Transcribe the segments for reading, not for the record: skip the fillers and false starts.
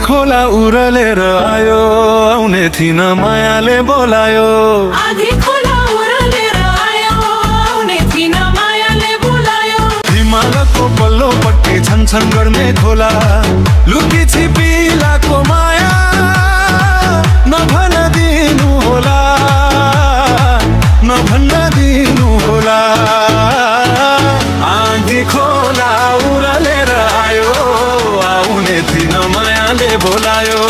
खोला उरलेर आयो आउने थिन मायाले बोलायो आधी खोला उरलेर आयो आउने थिन मायाले बोलायो हिमालको पल्लोपट्टि छनछन गर्ने खोला लुकी छिपिलाको माया नभन दिनु होला नभन्न दिनु होला आधी खोला उरलेर आयो आउने थिन मायाले बोलायो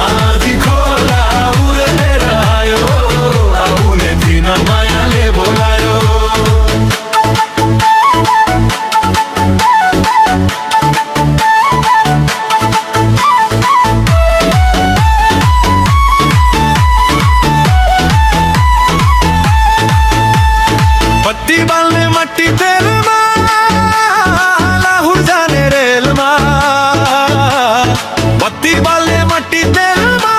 आधी खोला उरलेर आयो आउने थिन मायाले बोलायो पत्ती बाल्ने मट्टी तेलमा लाहुर जाने रेलमा पत्ती बाल्ने मट्टी तेलमा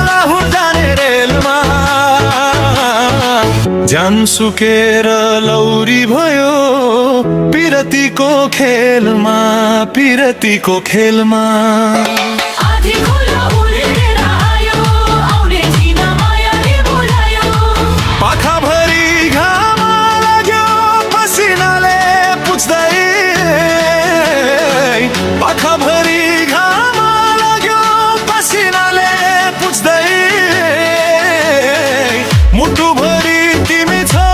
लाहुर जाने रेलमा ज्यान सुकेर लौरी भयो पिरतीको खेलमा पिरतीको खेलमा आधी खोला उरलेर आयो आउने थिन मायाले बोलायो पाखाभरि घाम लाग्यो पसिनाले पुछ्दै पाखाभरि घाम लाग्यो पसिनाले पुछ्दै मुटुभरि तिमी छौ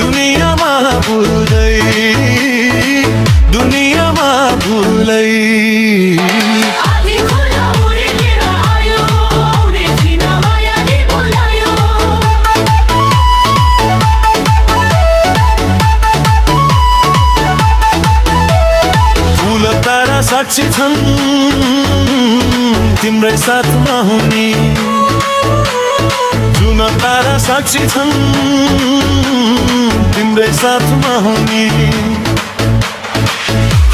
दुनियाँमा भुल्दै दुनियाँमा भुलै आधी खोला उरलेर आयो आउने थिन मायाले बोलायो फूल तारा साक्षी छन् तिम्रै साथमा हुने जुन तारा साक्षी छन् तिम्रै साथमा हुने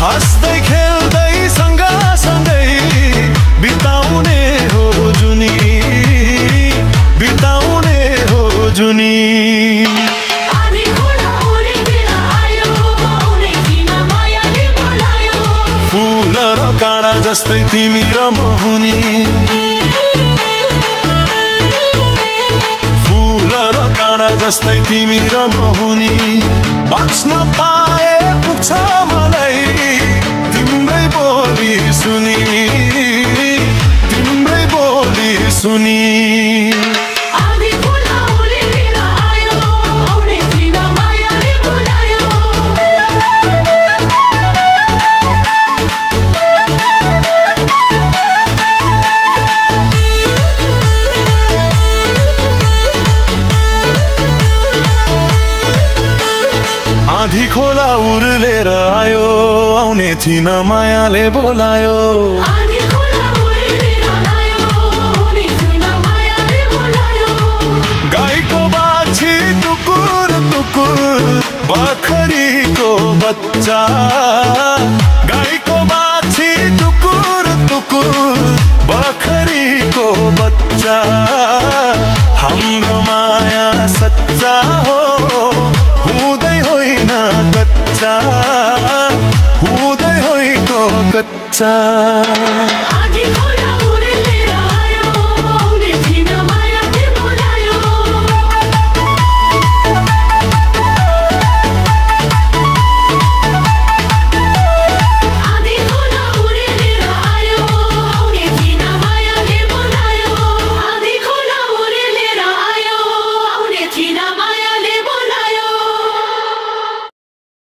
हाँस्दै खेल्दै सँगसँगै बिताउने हो जुनी बिताउने हो जुनी आधी खोला उरलेर आयो आउने थिन मायाले बोलायो फूल र काँडा जस्तै तिमी र म हुने फूल र काँडा जस्तै तिमी र म हुने बाँच्न पाए पुग्छ मलाई तिम्रै बोली सुनी तिम्रै बोली सुनी आधी खोला उरलेर आयो आउने थिन मायाले बोलायो आधी खोला उरलेर आयो आउने थिन मायाले बोलायो आधी खोला उरलेर आयो आउने थिन मायाले बोलायो गाईको बाछी टुकुर टुकुर बखरीको बच्चा गाईको बाछी टुकुर टुकुर बखरीको बच्चा हाम्रो माया सच्चा हो हुँदै होइन कच्चा हुँदै होइन कच्चा